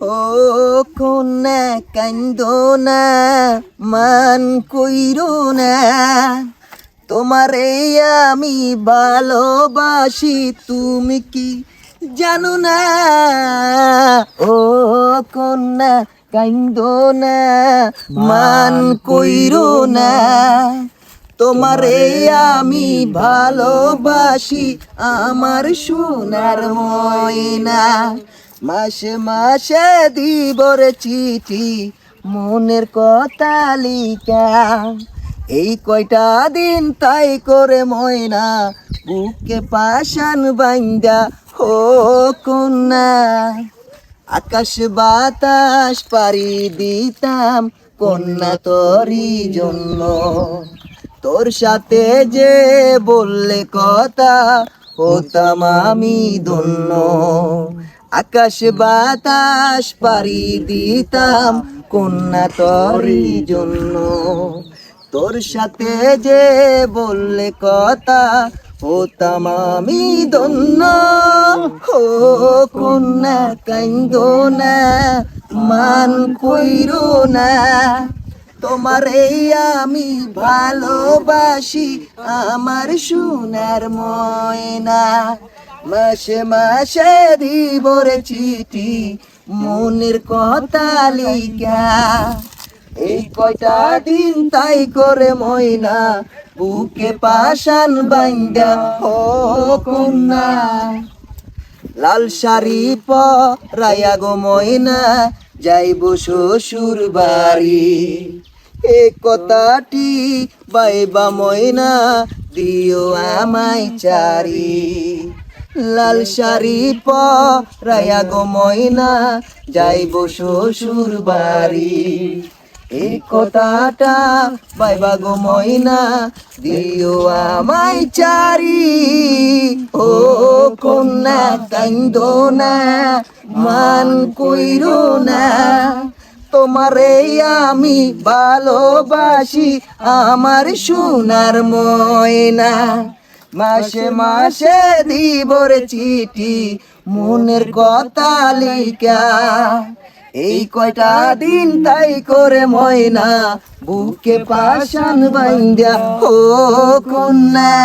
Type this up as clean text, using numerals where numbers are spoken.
ও কন্যা কান্দো না, মান কইরো না, তোমারে আমি ভালোবাসি তুমি কি জানো না? ও কন্যা কান্দো না, মান কইরো না, তোমারে আমি ভালোবাসি আমার সোনার ময়না। মাসে মাসে দিবরে চিঠি মনের কথা লিখা, এই কয়টা দিন তাই করে ময়না বুকে পাশান বাইন্দা। ও কন্যা আকাশ বাতাস পাড়ি দিতাম কন্যা তোরই জন্য, তোর সাথে যে বললে কথা হতাম আমি ধন্য। আকাশ বাতাস পাড়ি দিতাম কন্যা তোরই জন্য, তোর সাথে যে বললে কথা হতাম আমি ধন্য। ও কন্যা কান্দো না, মান কইরো না, তোমারে আমি ভালোবাসি আমার সোনার ময়না। মাসে মাসে দিবরে চিঠি মনের কথা লিখা, এই কয়টা দিন তাই করে ময়না বুকে পাশান বাইন্দা। ও কন্যা লাল শাড়ি পরাইয়া গো ময়না যাইব শ্বশুর বাড়ি, এ কথাটি বাইবা ময়না দিও আমায় চারি। লাল শাড়ি পরাইয়া গো ময়না যাইব শ্বশুর বাড়ি, এই কথাটা বাইবা গো ময়না দিও আমায় চারি। ও কন্যা কান্দো না, মান কইরো না, তোমারে আমি ভালোবাসি আমার সোনার ময়না। মাসে মাসে দিবরে চিঠি মনের কথা লিখা, এই কয়টা দিন তাই করে ময়না বুকে পাশান বাইন্দা। ও কন্যা।